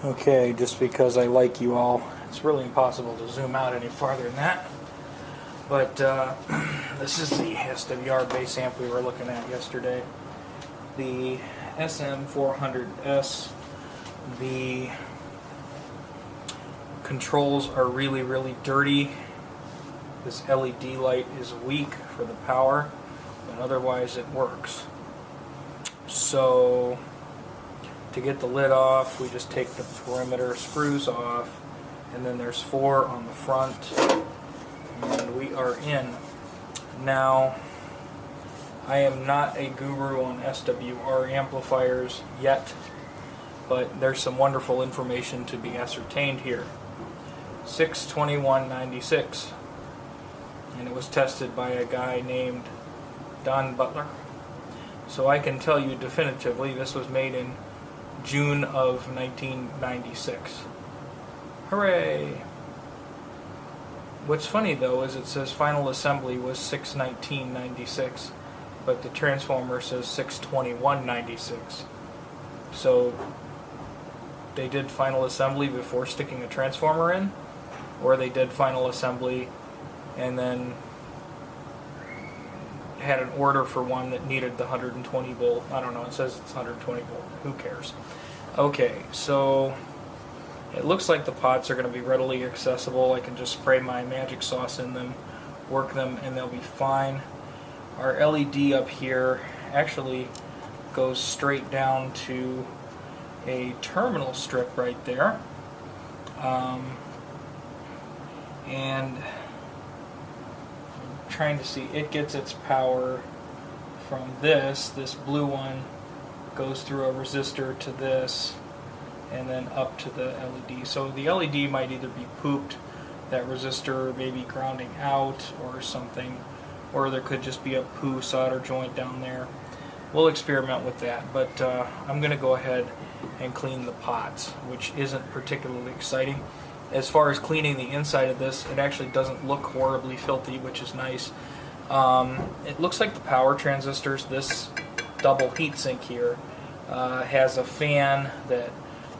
Okay, just because I like you all, it's really impossible to zoom out any farther than that. But this is the SWR bass amp we were looking at yesterday. The SM-400S. The controls are really, really dirty. This LED light is weak for the power, but otherwise it works. So to get the lid off, we just take the perimeter screws off, and then there's 4 on the front, and we are in. Now, I am not a guru on SWR amplifiers yet, but there's some wonderful information to be ascertained here. 62196, and it was tested by a guy named Don Butler. So I can tell you definitively this was made in June of 1996. Hooray! What's funny though is it says final assembly was 6/19/96, but the transformer says 6/21/96. So they did final assembly before sticking a transformer in, or they did final assembly and then had an order for one that needed the 120 volt. I don't know, it says it's 120 volt. Who cares? Okay, so it looks like the pots are going to be readily accessible. I can just spray my magic sauce in them, work them, and they'll be fine. Our LED up here actually goes straight down to a terminal strip right there. And I'm trying to see, it gets its power from this blue one goes through a resistor to this and then up to the LED. So the LED might either be pooped, that resistor maybe grounding out or something, or there could just be a poo solder joint down there. We'll experiment with that, but I'm going to go ahead and clean the pots, which isn't particularly exciting. As far as cleaning the inside of this, it actually doesn't look horribly filthy, which is nice. It looks like the power transistors, this double heatsink here, has a fan that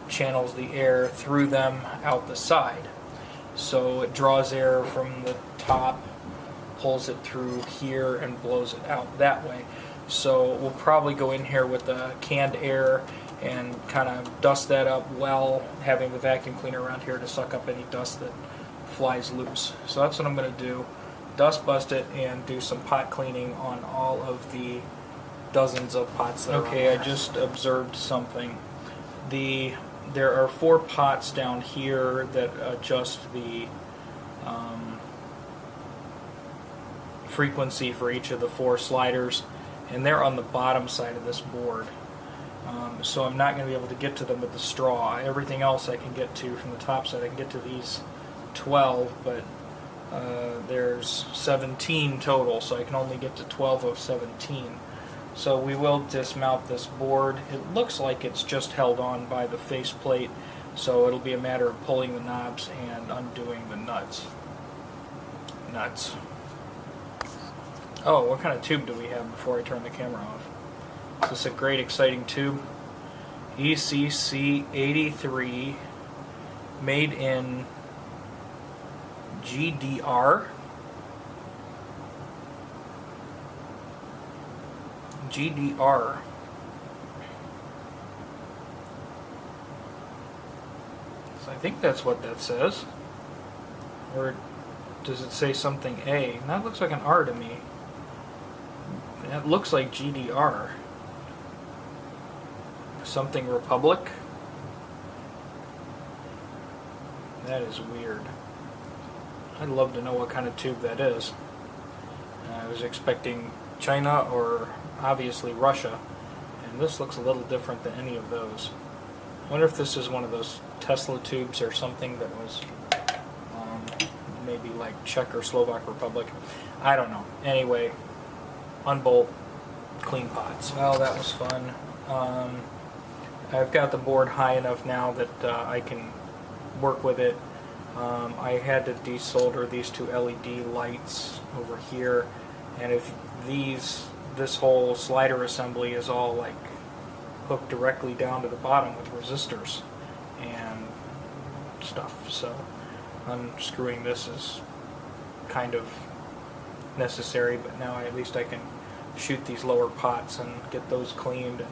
channels the air through them out the side. So it draws air from the top, pulls it through here, and blows it out that way. So we'll probably go in here with the canned air and kind of dust that up well, having the vacuum cleaner around here to suck up any dust that flies loose. So that's what I'm going to do. Dust bust it and do some pot cleaning on all of the dozens of pots that are on there. I just observed something. There are 4 pots down here that adjust the frequency for each of the 4 sliders, and they're on the bottom side of this board. So I'm not going to be able to get to them with the straw. Everything else I can get to from the top side. I can get to these 12, but there's 17 total, so I can only get to 12 of 17. So we will dismount this board. It looks like it's just held on by the faceplate, so it'll be a matter of pulling the knobs and undoing the nuts. Oh, what kind of tube do we have before I turn the camera off? Is this a great exciting tube? ECC 83, made in GDR. GDR. So I think that's what that says. Or does it say something A? That looks like an R to me. That looks like GDR. Something Republic? That is weird. I'd love to know what kind of tube that is. I was expecting China or obviously Russia, and this looks a little different than any of those. I wonder if this is one of those Tesla tubes or something that was maybe like Czech or Slovak Republic. I don't know. Anyway, unbolt, clean pots. Well, that was fun. I've got the board high enough now that I can work with it. I had to desolder these 2 LED lights over here, and if this whole slider assembly is all like hooked directly down to the bottom with resistors, and stuff. So unscrewing this is kind of necessary, but now at least I can shoot these lower pots and get those cleaned and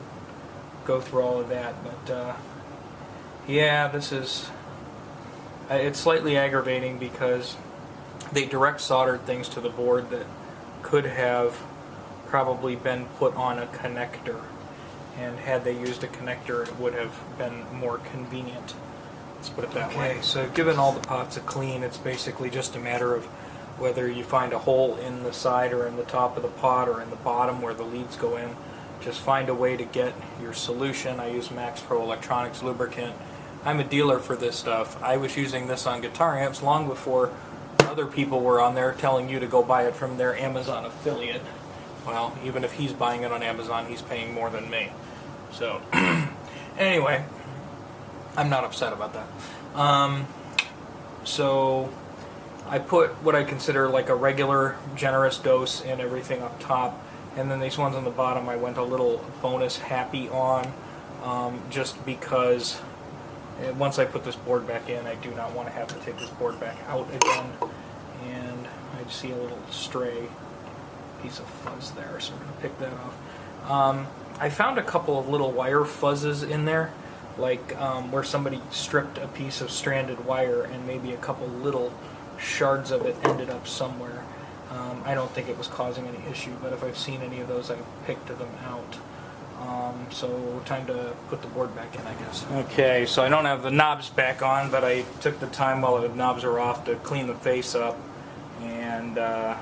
go through all of that. But yeah, this is it's slightly aggravating because they direct soldered things to the board that could have probably been put on a connector, and had they used a connector it would have been more convenient. Let's put it that way. So given all the pots are clean, it's basically just a matter of whether you find a hole in the side or in the top of the pot or in the bottom where the leads go in. Just find a way to get your solution. I use Max Pro Electronics lubricant. I'm a dealer for this stuff. I was using this on guitar amps long before other people were on there telling you to go buy it from their Amazon affiliate. Well, even if he's buying it on Amazon, he's paying more than me. So, anyway, I'm not upset about that. So, I put what I consider like a regular generous dose in everything up top, and then these ones on the bottom I went a little bonus happy on, just because once I put this board back in, I do not want to have to take this board back out again. And I see a little stray piece of fuzz there, so we're going to pick that off. I found a couple of little wire fuzzes in there, like where somebody stripped a piece of stranded wire and maybe a couple little shards of it ended up somewhere. I don't think it was causing any issue, but if I've seen any of those, I've picked them out. So time to put the board back in, I guess. Okay, so I don't have the knobs back on, but I took the time while the knobs are off to clean the face up, and I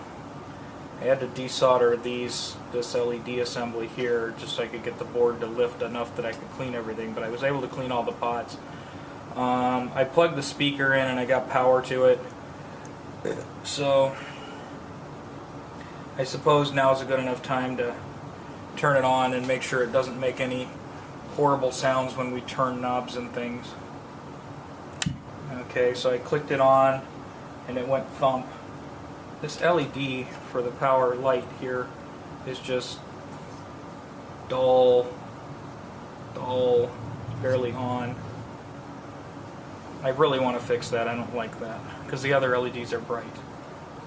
had to desolder this LED assembly here just so I could get the board to lift enough that I could clean everything, but I was able to clean all the pots. I plugged the speaker in and I got power to it, so I suppose now is a good enough time to turn it on and make sure it doesn't make any horrible sounds when we turn knobs and things. Okay, so I clicked it on and it went thump. This LED for the power light here is just dull, barely on. I really want to fix that. I don't like that because the other LEDs are bright.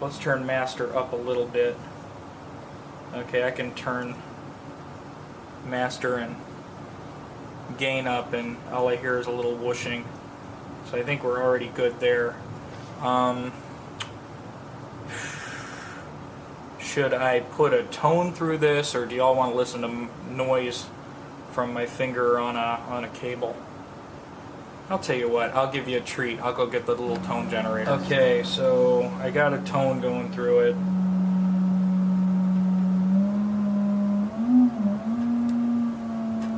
Let's turn master up a little bit. Okay, I can turn master and gain up, and all I hear is a little whooshing. So I think we're already good there. Should I put a tone through this, or do y'all want to listen to noise from my finger on a cable? I'll tell you what, I'll give you a treat. I'll go get the little tone generator. Okay, so I got a tone going through it.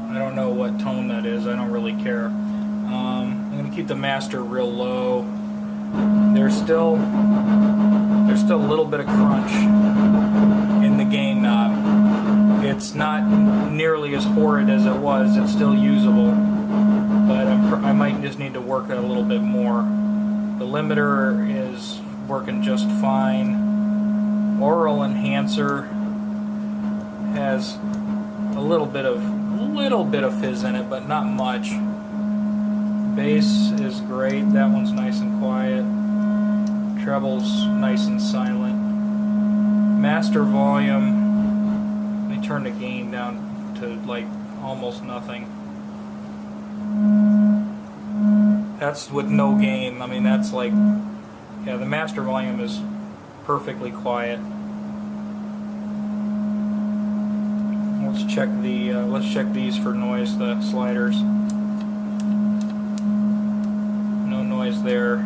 I don't know what tone that is. I don't really care. I'm going to keep the master real low. There's still a little bit of crunch in the gain knob. It's not nearly as horrid as it was. It's still usable, but I might just need to work it a little bit more. The limiter is working just fine. Aural enhancer has a little bit of fizz in it, but not much. Bass is great. That one's nice and quiet. Treble's nice and silent. Master volume, let me turn the gain down to like almost nothing. That's with no gain. I mean, that's like, yeah, the master volume is perfectly quiet. Let's check these for noise, the sliders. No noise there.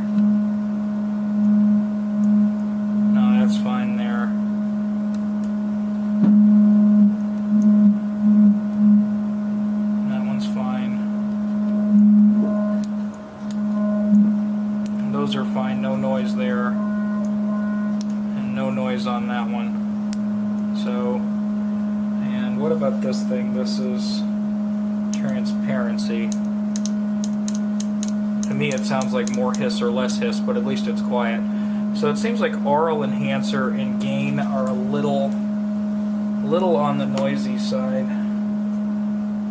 No, that's fine there. That one's fine. And those are fine, no noise there. And no noise on that one. So, and what about this thing? This is transparency. To me it sounds like more hiss or less hiss, but at least it's quiet. So it seems like aural enhancer and gain are a little on the noisy side.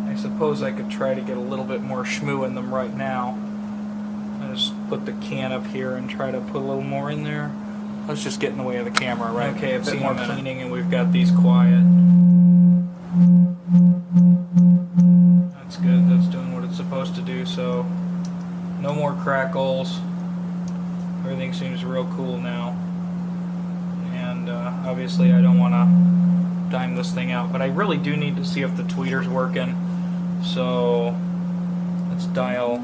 I suppose I could try to get a little bit more shmoo in them right now. put the can up here and try to put a little more in there. Let's just get in the way of the camera, right? Okay, a bit more cleaning, and we've got these quiet. That's good. That's doing what it's supposed to do. So no more crackles. Everything seems real cool now. And obviously I don't want to dime this thing out, but I really do need to see if the tweeter's working. So let's dial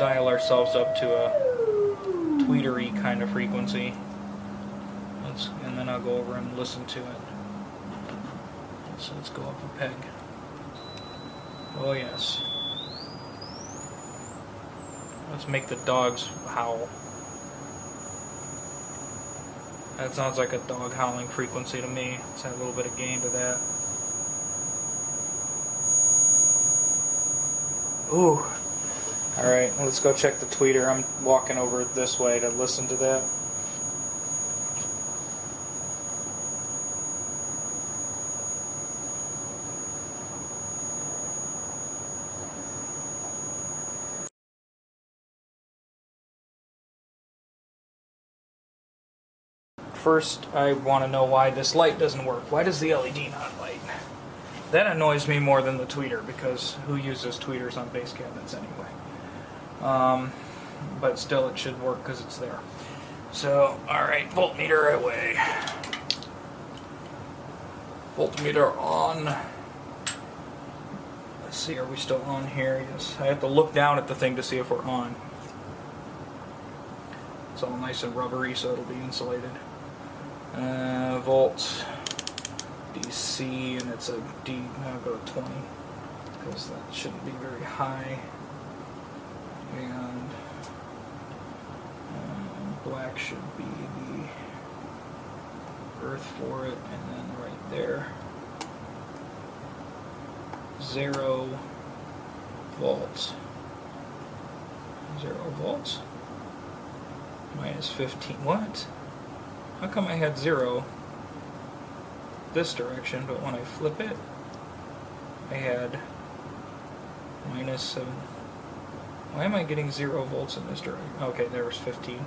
ourselves up to a tweetery kind of frequency. And then I'll go over and listen to it. So let's go up a peg. Oh yes. Let's make the dogs howl. That sounds like a dog howling frequency to me. Let's add a little bit of gain to that. Ooh. Alright, let's go check the tweeter. I'm walking over this way to listen to that. First, I want to know why this light doesn't work. Why does the LED not light? That annoys me more than the tweeter, because who uses tweeters on bass cabinets anyway? But still, it should work because it's there. So, alright, voltmeter away. Voltmeter on. Let's see, are we still on here? Yes. I have to look down at the thing to see if we're on. It's all nice and rubbery, so it'll be insulated. Volts, DC, and it's a D. Now go to 20 because that shouldn't be very high. And black should be the earth for it, and then right there, 0 volts. 0 volts. Minus 15. What? How come I had 0 this direction, but when I flip it, I had minus 7. Why am I getting 0 volts in this direction? Okay, there was 15.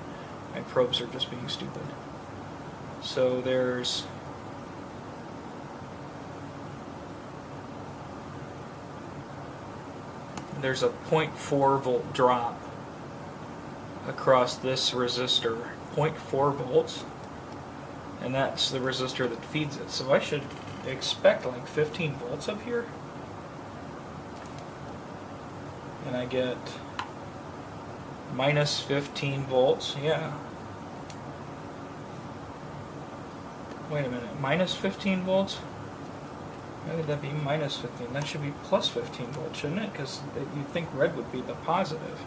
My probes are just being stupid. So there's a 0.4 volt drop across this resistor. 0.4 volts. And that's the resistor that feeds it. So I should expect like 15 volts up here. And I get minus 15 volts. Yeah. Wait a minute. Minus 15 volts? Why would that be minus 15? That should be plus 15 volts, shouldn't it? Because you'd think red would be the positive.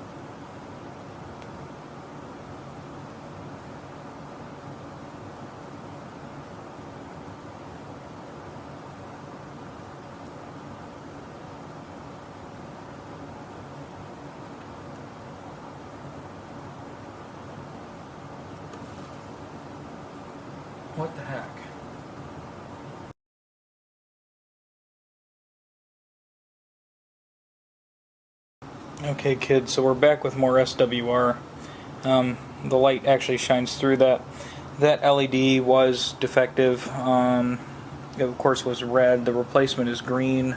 What the heck? Okay, kids, so we're back with more SWR. The light actually shines through that. That LED was defective. It, of course, was red. The replacement is green.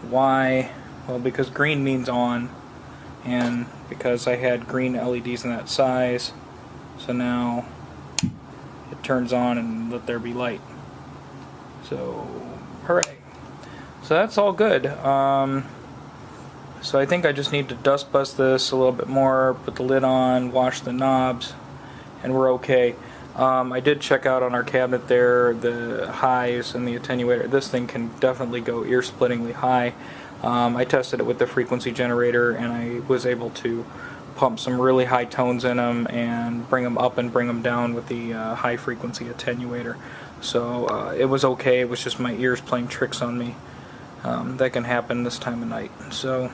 Why? Well, because green means on, and because I had green LEDs in that size, so now it turns on and let there be light. So, hooray. So that's all good. So I think I just need to dust bust this a little bit more, put the lid on, wash the knobs, and we're okay. I did check out on our cabinet there the highs and the attenuator. This thing can definitely go ear-splittingly high. I tested it with the frequency generator, and I was able to pump some really high tones in them and bring them up and bring them down with the high frequency attenuator. So it was okay. It was just my ears playing tricks on me. That can happen this time of night. So,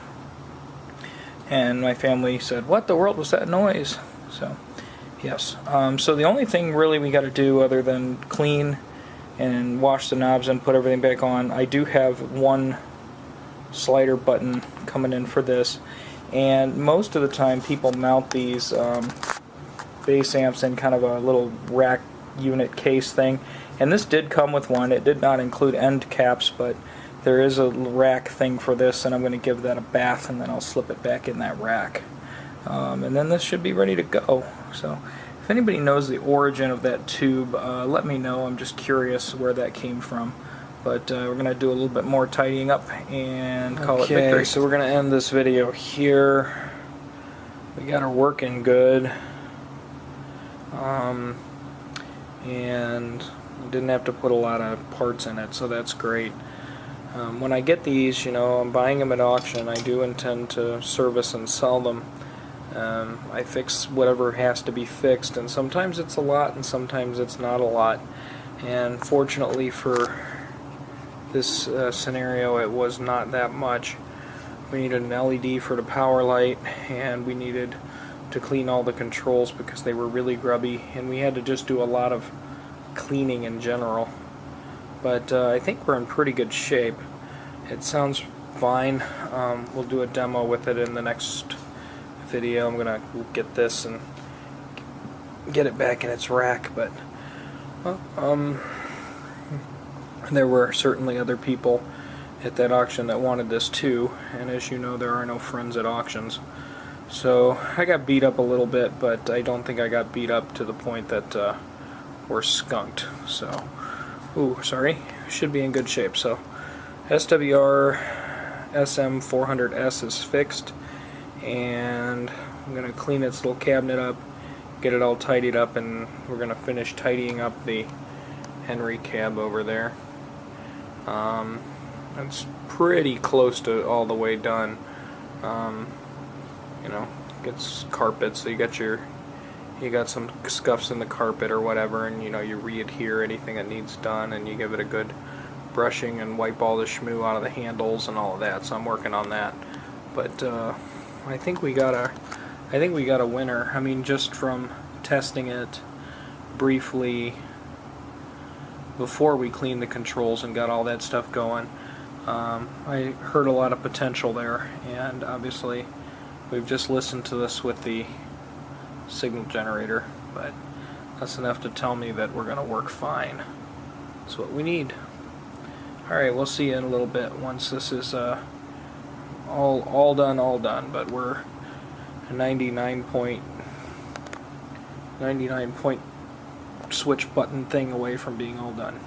and my family said, "What the world was that noise?" So, yes. So the only thing really we got to do, other than clean and wash the knobs and put everything back on, I do have one slider button coming in for this. And most of the time people mount these bass amps in kind of a little rack unit case thing, and this did come with one. It did not include end caps, but there is a rack thing for this, and I'm going to give that a bath, and then I'll slip it back in that rack. And then this should be ready to go. So if anybody knows the origin of that tube, let me know. I'm just curious where that came from. But we're going to do a little bit more tidying up and call it victory. Okay, so we're going to end this video here. We got her working good. And didn't have to put a lot of parts in it, so that's great. When I get these, you know, I'm buying them at auction. I do intend to service and sell them. I fix whatever has to be fixed, and sometimes it's a lot and sometimes it's not a lot. And fortunately for this scenario, it was not that much. We needed an LED for the power light, and we needed to clean all the controls because they were really grubby, and we had to just do a lot of cleaning in general. But I think we're in pretty good shape. It sounds fine. We'll do a demo with it in the next video. I'm gonna get this and get it back in its rack, but there were certainly other people at that auction that wanted this too, and as you know, there are no friends at auctions. So I got beat up a little bit, but I don't think I got beat up to the point that we're skunked. So, ooh, sorry, should be in good shape. So SWR SM-400S is fixed, and I'm going to clean its little cabinet up, get it all tidied up, and we're going to finish tidying up the Henry cab over there. It's pretty close to all the way done. You know, gets carpet, so you got some scuffs in the carpet or whatever, and you know, you re-adhere anything that needs done, and you give it a good brushing and wipe all the schmoo out of the handles and all of that. So I'm working on that. But I think we got a winner. I mean, just from testing it briefly before we cleaned the controls and got all that stuff going, I heard a lot of potential there, and obviously we've just listened to this with the signal generator, but that's enough to tell me that we're going to work fine. That's what we need. Alright, we'll see you in a little bit once this is all done, but we're a 99 point switch button thing away from being all done.